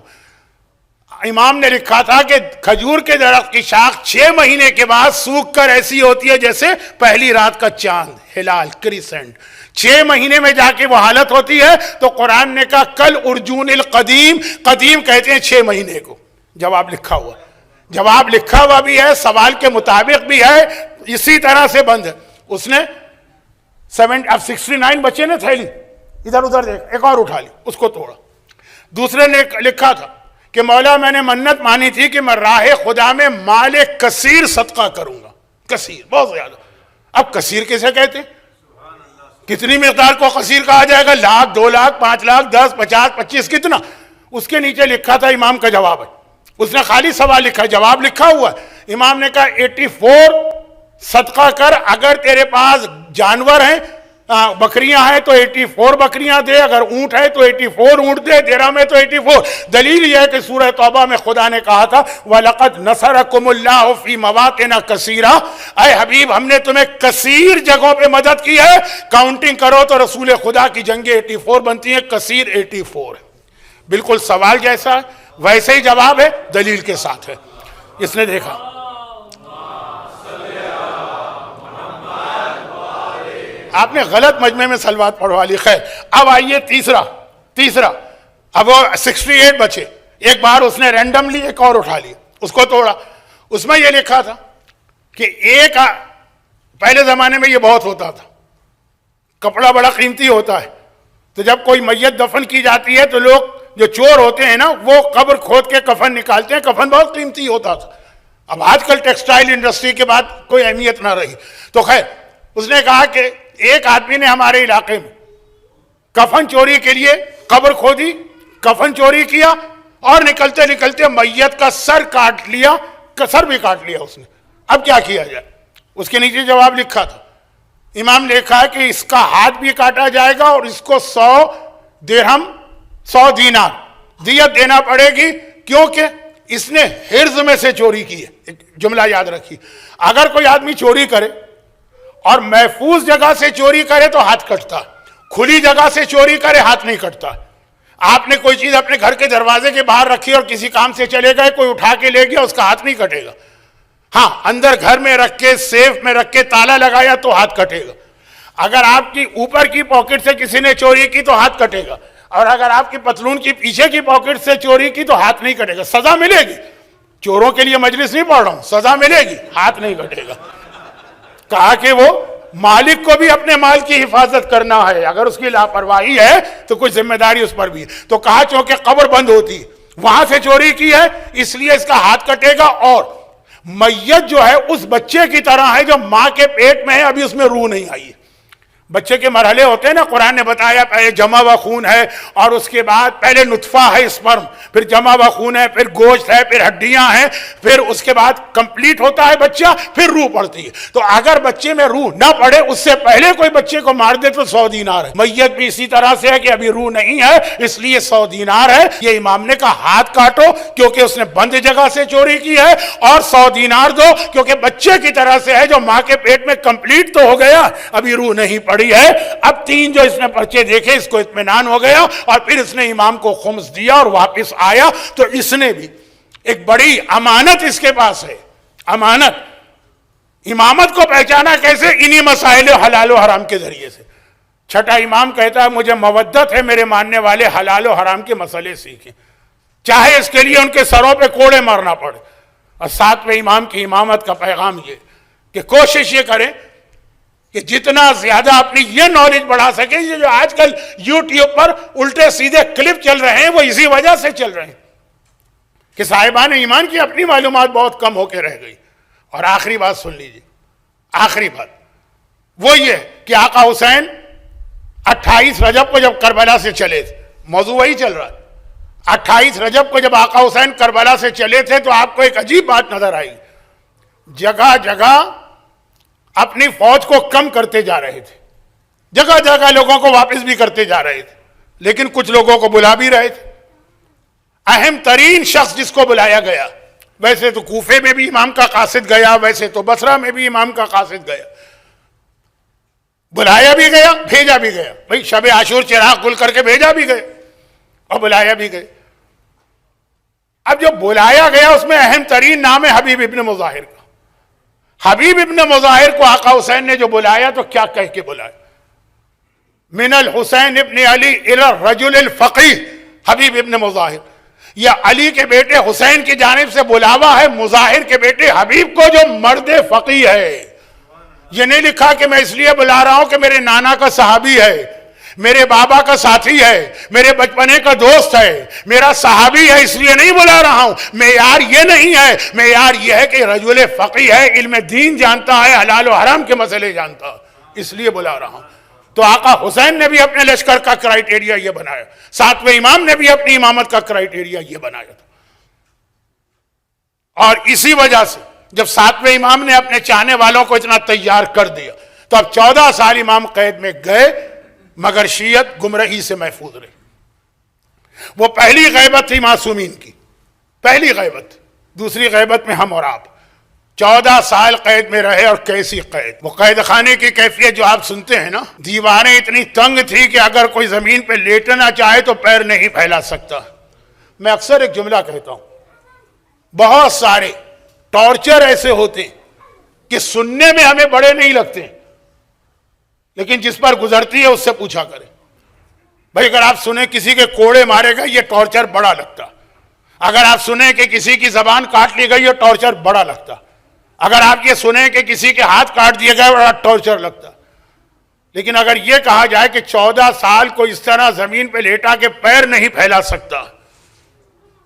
امام نے لکھا تھا کہ کھجور کے درخت کی شاخ 6 مہینے کے بعد سوکھ کر ایسی ہوتی ہے جیسے پہلی رات کا چاند, ہلال, کریسنٹ. 6 مہینے میں جا کے وہ حالت ہوتی ہے. تو قرآن نے کہا کل ارجون القدیم, قدیم کہتے ہیں 6 مہینے کو. جواب لکھا ہوا, جواب لکھا ہوا بھی ہے, سوال کے مطابق بھی ہے, اسی طرح سے بند ہے. اس نے 69 بچے نے تھیلی, ادھر ادھر دیکھ, ایک اور اٹھا لی, اس کو توڑا. دوسرے نے لکھا تھا کہ مولا میں نے منت مانی تھی کہ میں راہ خدا میں مال کثیر صدقہ کروں گا. کثیر, بہت زیادہ. اب کثیر کسے کہتے ہیں؟ کتنی مقدار کو کثیر کہا جائے گا؟ 1,00,000, 2,00,000, 5,00,000, 10, 50, 25, کتنا؟ اس کے نیچے لکھا تھا امام کا جواب ہے. اس نے خالی سوال لکھا, جواب لکھا ہوا ہے. امام نے کہا 84 صدقہ کر, اگر تیرے پاس جانور ہیں, بکریاں ہیں تو 84 بکریاں دے, اگر اونٹ ہے تو 84 اونٹ دے, درہم ہے تو 84. دلیل یہ ہے کہ سورہ توبہ میں خدا نے کہا تھا وَلَقَدْ نَصَرَكُمُ اللَّهُ فِي مَوَاطِنَ كَثِيرًا, اے حبیب ہم نے تمہیں کثیر جگہوں پہ مدد کی ہے. کاؤنٹنگ کرو تو رسول خدا کی جنگیں 84 بنتی ہیں, کثیر 84 ہے. بالکل سوال جیسا ہے ویسے ہی جواب ہے, دلیل کے ساتھ ہے. اس نے دیکھا آپ نے غلط مجمع میں سلوات پڑھوا لی. خیر, اب آئیے تیسرا. اب وہ 68 بچے. ایک بار اس نے رینڈملی ایک اور اٹھا لی, اس کو توڑا. اس میں یہ لکھا تھا کہ پہلے زمانے میں یہ بہت ہوتا تھا، کپڑا بڑا قیمتی ہوتا ہے، تو جب کوئی میت دفن کی جاتی ہے تو لوگ جو چور ہوتے ہیں نا وہ قبر کھود کے کفن نکالتے ہیں، کفن بہت قیمتی ہوتا تھا۔ اب آج کل ٹیکسٹائل انڈسٹری کے بعد کوئی اہمیت نہ رہی، تو خیر اس نے کہا کہ ایک آدمی نے ہمارے علاقے میں کفن چوری کے لیے قبر کھودی، کفن چوری کیا اور نکلتے نکلتے میت کا سر کاٹ لیا، سر بھی کاٹ لیا اس نے۔ اب کیا کیا جائے؟ اس کے نیچے جواب لکھا تھا، امام نے لکھا ہے کہ اس کا ہاتھ بھی کاٹا جائے گا اور اس کو 100 درہم 100 دینار دیت دینا پڑے گی، کیونکہ اس نے حرز میں سے چوری کی ہے۔ ایک جملہ یاد رکھی، اگر کوئی آدمی چوری کرے اور محفوظ جگہ سے چوری کرے تو ہاتھ کٹتا، کھلی جگہ سے چوری کرے ہاتھ نہیں کٹتا۔ آپ نے کوئی چیز اپنے گھر کے دروازے کے باہر رکھی اور کسی کام سے چلے گئے، کوئی اٹھا کے لے گیا، اس کا ہاتھ نہیں کٹے گا۔ ہاں، اندر گھر میں رکھ کے سیف میں رکھ کے تالا لگایا تو ہاتھ کٹے گا۔ اگر آپ کی اوپر کی پاکٹ سے کسی نے چوری کی تو ہاتھ کٹے گا، اور اگر آپ کی پتلون کی پیچھے کی پاکٹ سے چوری کی تو ہاتھ نہیں کٹے گا، سزا ملے گی۔ چوروں کے لیے مجلس نہیں پڑھ رہا ہوں، سزا ملے گی، ہاتھ نہیں کٹے گا۔ کہا کہ وہ مالک کو بھی اپنے مال کی حفاظت کرنا ہے، اگر اس کی لاپرواہی ہے تو کوئی ذمہ داری اس پر بھی ہے۔ تو کہا چونکہ قبر بند ہوتی ہے، وہاں سے چوری کی ہے، اس لیے اس کا ہاتھ کٹے گا، اور میت جو ہے اس بچے کی طرح ہے جو ماں کے پیٹ میں ہے، ابھی اس میں روح نہیں آئی ہے۔ بچے کے مرحلے ہوتے ہیں نا، قرآن نے بتایا پہلے جمع و خون ہے، اور اس کے بعد پہلے نطفہ ہے اسپرم، پھر جمع و خون ہے، پھر گوشت ہے، پھر ہڈیاں ہیں، پھر اس کے بعد کمپلیٹ ہوتا ہے بچہ، پھر روح پڑتی ہے۔ تو اگر بچے میں روح نہ پڑے اس سے پہلے کوئی بچے کو مار دے تو 100 دینار ہے۔ میت بھی اسی طرح سے ہے کہ ابھی روح نہیں ہے، اس لیے 100 دینار ہے۔ یہ امام نے کہا ہاتھ کاٹو کیونکہ اس نے بند جگہ سے چوری کی ہے، اور 100 دینار دو کیونکہ بچے کی طرح سے ہے جو ماں کے پیٹ میں کمپلیٹ تو ہو گیا، ابھی روح نہیں پڑی ہے۔ اب 3 جو اس نے پرچے دیکھے، اس کو اطمینان ہو گیا، اور پھر اس نے امام کو خمس دیا اور واپس آیا۔ تو اس نے بھی ایک بڑی امانت اس کے پاس ہے، امانت۔ امامت کو پہچانا کیسے؟ انہی مسائل حلال و حرام کے ذریعے سے۔ چھٹا امام کہتا ہے مجھے مودت ہے میرے ماننے والے حلال و حرام کے مسئلے سیکھیں، چاہے اس کے لیے ان کے سروں پہ کوڑے مارنا پڑے۔ اور 7ویں امام کی امامت کا پیغام یہ کہ کوشش یہ کریں کہ جتنا زیادہ اپنی یہ نالج بڑھا سکیں۔ یہ جو آج کل یوٹیوب پر الٹے سیدھے کلپ چل رہے ہیں وہ اسی وجہ سے چل رہے ہیں کہ صاحبان ایمان کی اپنی معلومات بہت کم ہو کے رہ گئی۔ اور آخری بات سن لیجیے، آخری بات وہ یہ کہ آقا حسین 28 رجب کو جب کربلا سے چلے تھے، موضوع وہی چل رہا ہے، 28 رجب کو جب آقا حسین کربلا سے چلے تھے تو آپ کو ایک عجیب بات نظر آئی، جگہ جگہ اپنی فوج کو کم کرتے جا رہے تھے، جگہ جگہ لوگوں کو واپس بھی کرتے جا رہے تھے، لیکن کچھ لوگوں کو بلا بھی رہے تھے۔ اہم ترین شخص جس کو بلایا گیا، ویسے تو کوفے میں بھی امام کا قاصد گیا، ویسے تو بصرہ میں بھی امام کا قاصد گیا، بلایا بھی گیا بھیجا بھی گیا، بھئی شب عاشور چراغ گل کر کے بھیجا بھی گئے اور بلایا بھی گئے۔ اب جو بلایا گیا اس میں اہم ترین نام ہے حبیب ابن مظاہر کا۔ حبیب ابن مظاہر کو آقا حسین نے جو بلایا تو کیا کہہ کے بلایا؟ من الحسین ابن علی الی الرجل الفقیہ حبیب ابن مظاہر، یہ علی کے بیٹے حسین کی جانب سے بلاوا ہے مظاہر کے بیٹے حبیب کو جو مرد فقیہ ہے۔ یہ نہیں لکھا کہ میں اس لیے بلا رہا ہوں کہ میرے نانا کا صحابی ہے، میرے بابا کا ساتھی ہے، میرے بچپنے کا دوست ہے، میرا صحابی ہے اس لیے نہیں بلا رہا ہوں۔ معیار یہ نہیں ہے، معیار یہ ہے کہ رجل فقیہ ہے، علم دین جانتا ہے، حلال و حرام کے مسئلے جانتا ہے، اس لیے بلا رہا ہوں۔ تو آقا حسین نے بھی اپنے لشکر کا کرائیٹیریا یہ بنایا، 7ویں امام نے بھی اپنی امامت کا کرائیٹیریا یہ بنایا تھا۔ اور اسی وجہ سے جب 7ویں امام نے اپنے چاہنے والوں کو اتنا تیار کر دیا تو اب 14 سال امام قید میں گئے مگر شیعت گمراہی سے محفوظ رہی۔ وہ پہلی غیبت تھی معصومین کی، پہلی غیبت، دوسری غیبت میں ہم اور آپ 14 سال قید میں رہے، اور کیسی قید! وہ قید خانے کی کیفیت جو آپ سنتے ہیں نا، دیواریں اتنی تنگ تھی کہ اگر کوئی زمین پہ لیٹنا چاہے تو پیر نہیں پھیلا سکتا۔ میں اکثر ایک جملہ کہتا ہوں، بہت سارے ٹارچر ایسے ہوتے ہیں کہ سننے میں ہمیں بڑے نہیں لگتے، لیکن جس پر گزرتی ہے اس سے پوچھا کریں۔ بھائی اگر آپ سنیں کسی کے کوڑے مارے گئے یہ ٹارچر بڑا لگتا، اگر آپ سنیں کہ کسی کی زبان کاٹ لی گئی یہ ٹارچر بڑا لگتا، اگر آپ یہ سنیں کہ کسی کے ہاتھ کاٹ دیے گئے بڑا ٹارچر لگتا، لیکن اگر یہ کہا جائے کہ 14 سال کو اس طرح زمین پہ لیٹا کے پیر نہیں پھیلا سکتا،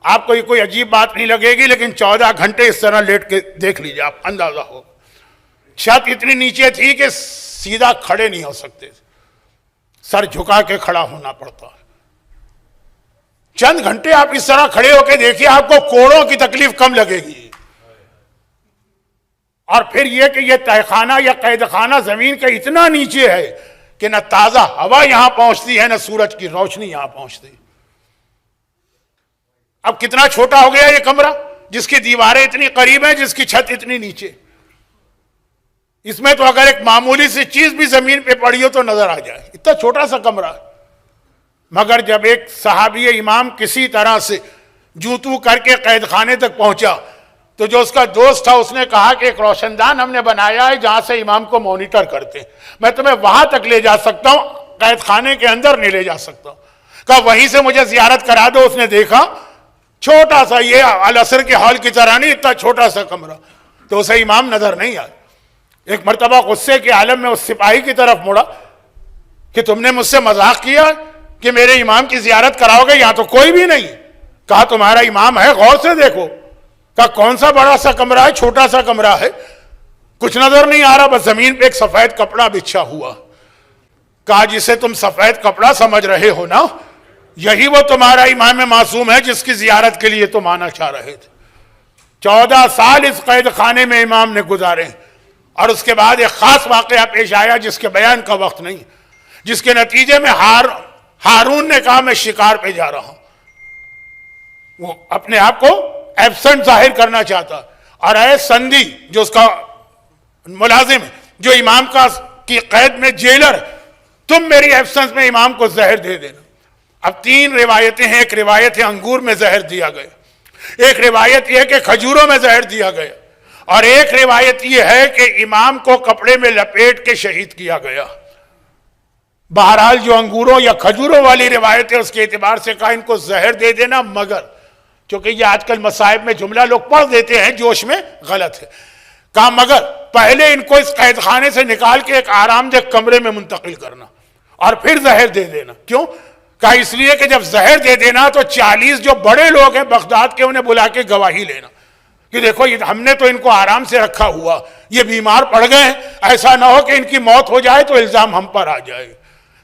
آپ کو یہ کوئی عجیب بات نہیں لگے گی، لیکن 14 گھنٹے اس طرح لیٹ کے دیکھ لیجیے، آپ اندازہ ہو. چھت اتنی نیچے تھی کہ سیدھا کھڑے نہیں ہو سکتے، سر جھکا کے کھڑا ہونا پڑتا. چند گھنٹے آپ اس طرح کھڑے ہو کے دیکھیے، آپ کو کوڑوں کی تکلیف کم لگے گی. اور پھر یہ کہ یہ تہہ خانہ یا قید خانہ زمین کے اتنا نیچے ہے کہ نہ تازہ ہوا یہاں پہنچتی ہے، نہ سورج کی روشنی یہاں پہنچتی. اب کتنا چھوٹا ہو گیا یہ کمرہ، جس کی دیواریں اتنی قریب ہیں، جس کی چھت اتنی نیچے. اس میں تو اگر ایک معمولی سی چیز بھی زمین پہ پڑی ہو تو نظر آ جائے، اتنا چھوٹا سا کمرہ. مگر جب ایک صحابی امام کسی طرح سے جوتو کر کے قید خانے تک پہنچا تو جو اس کا دوست تھا اس نے کہا کہ ایک روشن دان ہم نے بنایا ہے جہاں سے امام کو مانیٹر کرتے ہیں، میں تمہیں وہاں تک لے جا سکتا ہوں، قید خانے کے اندر نہیں لے جا سکتا. کہا وہیں سے مجھے زیارت کرا دو. اس نے دیکھا چھوٹا سا، یہ العصر کے ہال کی طرح نہیں، اتنا چھوٹا سا کمرہ. تو اسے امام نظر نہیں آیا. ایک مرتبہ غصے کے عالم میں اس سپاہی کی طرف مڑا کہ تم نے مجھ سے مذاق کیا کہ میرے امام کی زیارت کراؤ گے، یہاں تو کوئی بھی نہیں. کہا تمہارا امام ہے، غور سے دیکھو. کہا کون سا بڑا سا کمرہ ہے، چھوٹا سا کمرہ ہے، کچھ نظر نہیں آ رہا، بس زمین پہ ایک سفید کپڑا بچھا ہوا. کہا جسے تم سفید کپڑا سمجھ رہے ہو نا، یہی وہ تمہارا امام معصوم ہے جس کی زیارت کے لیے تم آنا چاہ رہے تھے. 14 سال اس قید خانے میں امام نے گزارے، اور اس کے بعد ایک خاص واقعہ پیش آیا جس کے بیان کا وقت نہیں، جس کے نتیجے میں ہارون نے کہا میں شکار پہ جا رہا ہوں. وہ اپنے آپ کو ایبسنٹ ظاہر کرنا چاہتا، اور اے سندی جو اس کا ملازم ہے، جو امام کی قید میں جیلر، تم میری ایبسنس میں امام کو زہر دے دینا. اب 3 روایتیں ہیں. ایک روایت ہے انگور میں زہر دیا گیا، ایک روایت یہ ہے کہ کھجوروں میں زہر دیا گیا، اور ایک روایت یہ ہے کہ امام کو کپڑے میں لپیٹ کے شہید کیا گیا. بہرحال جو انگوروں یا کھجوروں والی روایت ہے اس کے اعتبار سے کہا ان کو زہر دے دینا، مگر چونکہ یہ آج کل مصائب میں جملہ لوگ پڑھ دیتے ہیں جوش میں، غلط ہے. کہا مگر پہلے ان کو اس قید خانے سے نکال کے ایک آرام دہ کمرے میں منتقل کرنا اور پھر زہر دے دینا. کیوں؟ کہا اس لیے کہ جب زہر دے دینا تو 40 جو بڑے لوگ ہیں بغداد کے، انہیں بلا کے گواہی لینا کہ دیکھو ہم نے تو ان کو آرام سے رکھا ہوا، یہ بیمار پڑ گئے ہیں، ایسا نہ ہو کہ ان کی موت ہو جائے تو الزام ہم پر آ جائے.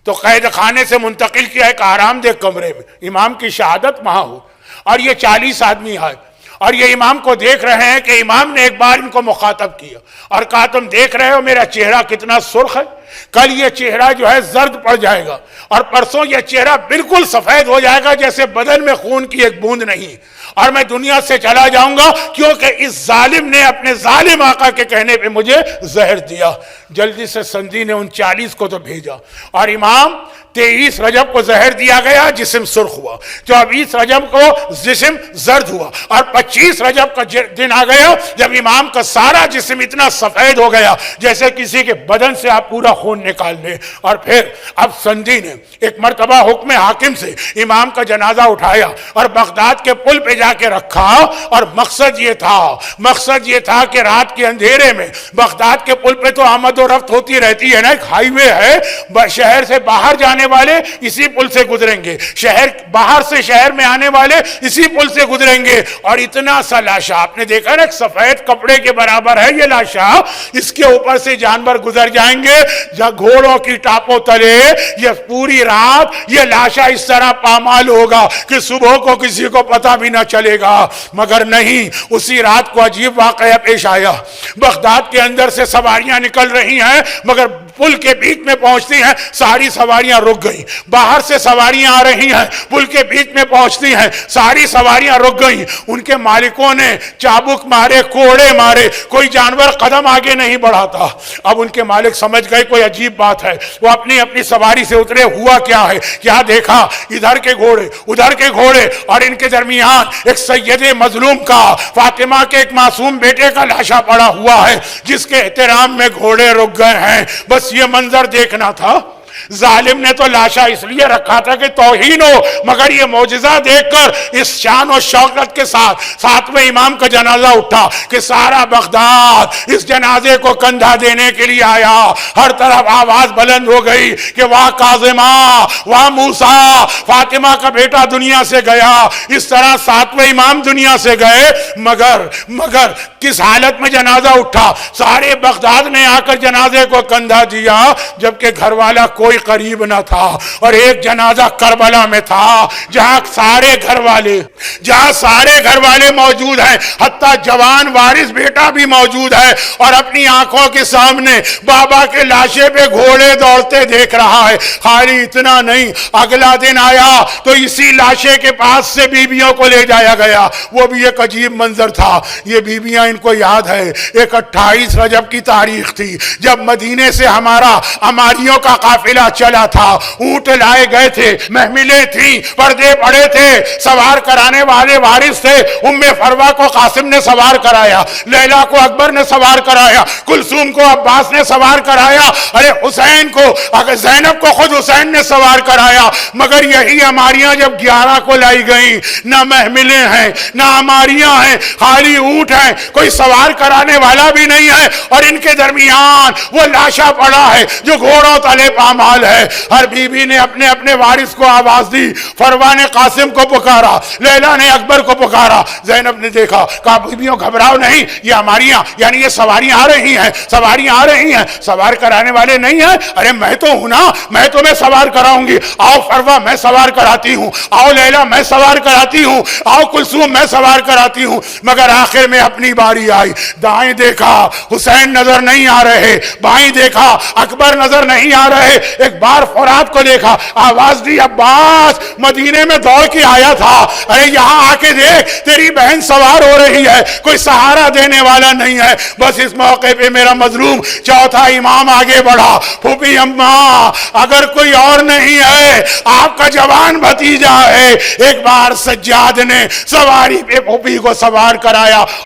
تو قید خانے سے منتقل کیا ایک آرام دہ کمرے میں، امام کی شہادت وہاں ہو. اور یہ 40 آدمی آئے اور یہ امام کو دیکھ رہے ہیں کہ امام نے ایک بار ان کو مخاطب کیا اور کہا تم دیکھ رہے ہو میرا چہرہ کتنا سرخ ہے، کل یہ چہرہ جو ہے زرد پڑ جائے گا، اور پرسوں یہ چہرہ بالکل سفید ہو جائے گا جیسے بدن میں خون کی ایک بوند نہیں، اور میں دنیا سے چلا جاؤں گا کیونکہ اس ظالم نے اپنے ظالم آقا کے کہنے پہ مجھے زہر دیا. جلدی سے سندھی نے ان 40 کو تو بھیجا، اور امام 23 رجب کو زہر دیا گیا، جسم سرخ ہوا. 24 رجب کو جسم زرد ہوا، اور 25 رجب کا دن آ گیا جب امام کا سارا جسم اتنا سفید ہو گیا جیسے کسی کے بدن سے آپ پورا خون نکال لیں. اور پھر اب سندھی نے ایک مرتبہ حکم حاکم سے امام کا جنازہ اٹھایا اور بغداد کے پل پہ جا کے رکھا، اور مقصد یہ تھا کہ رات کے اندھیرے میں بغداد کے پل پہ تو آمد و رفت ہوتی رہتی ہے نا، ایک ہائی وے ہے، شہر سے باہر جانے والے اسی پل سے گزریں گے، باہر سے شہر میں آنے والے اسی پل سے گزریں گے. اور اتنا سا لاشا آپ نے دیکھا نا، ایک سفید کپڑے کے برابر ہے یہ لاشا، اس کے اوپر سے جانور گزر جائیں گے گھوڑوں کی ٹاپوں تلے. یہ پوری رات یہ لاشا اس طرح پامال ہوگا کہ صبح کو کسی کو پتہ بھی نہ چلے گا. مگر نہیں، اسی رات کو عجیب واقعہ پیش آیا. بغداد کے اندر سے سواریاں نکل رہی ہیں، مگر پل کے بیچ میں پہنچتی ہیں ساری سواریاں رک گئیں. باہر سے سواریاں آ رہی ہیں، پل کے بیچ میں پہنچتی ہیں ساری سواریاں رک گئیں. ان کے مالکوں نے چابک مارے، کوڑے مارے، کوئی جانور قدم آگے نہیں بڑھاتا. اب ان کے مالک سمجھ گئے کوئی عجیب بات ہے، وہ اپنی اپنی سواری سے اترے. ہوا کیا ہے؟ کیا دیکھا؟ ادھر کے گھوڑے ادھر کے گھوڑے، اور ان کے درمیان ایک سید مظلوم کا، فاطمہ کے ایک معصوم بیٹے کا لاشا پڑا ہوا ہے جس کے احترام میں گھوڑے رک گئے ہیں. بس یہ منظر دیکھنا تھا. ظالم نے تو لاشا اس لیے رکھا تھا کہ توہین ہو، مگر یہ معجزہ دیکھ کر اس شان و شوکت کے ساتھ ساتویں امام کا جنازہ اٹھا کہ سارا بغداد اس جنازے کو کندھا دینے کے لیے آیا۔ ہر طرف آواز بلند ہو گئی کہ واہ کاظمہ، واہ موسیٰ، فاطمہ کا بیٹا دنیا سے گیا۔ اس طرح ساتویں امام دنیا سے گئے، مگر کس حالت میں جنازہ اٹھا؟ سارے بغداد نے آ کر جنازے کو کندھا دیا، جبکہ گھر والا کوئی قریب نہ تھا۔ اور ایک جنازہ کربلا میں تھا جہاں سارے گھر والے موجود ہیں، حتیٰ جوان وارث بیٹا بھی موجود ہے، اور اپنی آنکھوں کے سامنے بابا کے لاشے پہ گھوڑے دوڑتے دیکھ رہا ہے۔ خالی اتنا نہیں، اگلا دن آیا تو اسی لاشے کے پاس سے بیویوں کو لے جایا گیا۔ وہ بھی ایک عجیب منظر تھا۔ یہ بیویاں ان کو یاد ہے، ایک 28 رجب کی تاریخ تھی جب مدینے سے ہماریوں کا قافلہ چلا تھا۔ اونٹ لائے گئے تھے، محملیں تھیں، پردے پڑے تھے، سوار کرانے والے وارث تھے۔ ام فروا کو قاسم نے سوار کرایا، لیلا کو اکبر نے سوار کرایا، کلثوم کو عباس نے سوار کرایا، ارے حسین کو، زینب کو خود حسین نے سوار کرایا۔ مگر یہی ہماریاں جب 11 کو لائی گئیں، نہ محملیں ہیں نہ ہماریاں ہیں، خالی اونٹ ہیں، کوئی سوار کرانے والا بھی نہیں ہے، اور ان کے درمیان وہ لاشا پڑا ہے جو گھوڑوں تلے پامال ہے۔ ہر بیوی نے اپنے اپنے وارث کو آواز دی۔ فروا نے قاسم کو پکارا، لیلا نے اکبر کو پکارا۔ زینب نے دیکھا، کہا بیویوں گھبراؤ نہیں، یہ ہماریاں یعنی یہ سواریاں آ رہی ہیں، سوار کرانے والے نہیں ہیں۔ ارے میں تو ہوں نا، میں تمہیں سوار کراؤں گی، آؤ فروا میں سوار کراتی ہوں، آؤ لیلا میں سوار کراتی ہوں، آؤ کلثوم میں سوار کراتی ہوں۔ مگر آخر میں اپنی باری آئی، دائیں دیکھا حسین نظر نہیں آ رہے، بائیں دیکھا اکبر نظر نہیں آ رہے، ایک بار فرات کو دیکھا، آواز دی عباس، مدینے میں دوڑ کے آیا تھا، ارے یہاں آ کے دیکھ تیری بہن سوار ہو رہی ہے، کوئی سہارا دینے والا نہیں ہے۔ بس اس موقع پہ میرا مظلوم چوتھا امام آگے بڑھا، پھوپھی اماں اگر کوئی اور نہیں ہے آپ کا جوان بھتیجا ہے۔ ایک بار سجاد نے سواری پہ پھوپھی کو سوار کرایا۔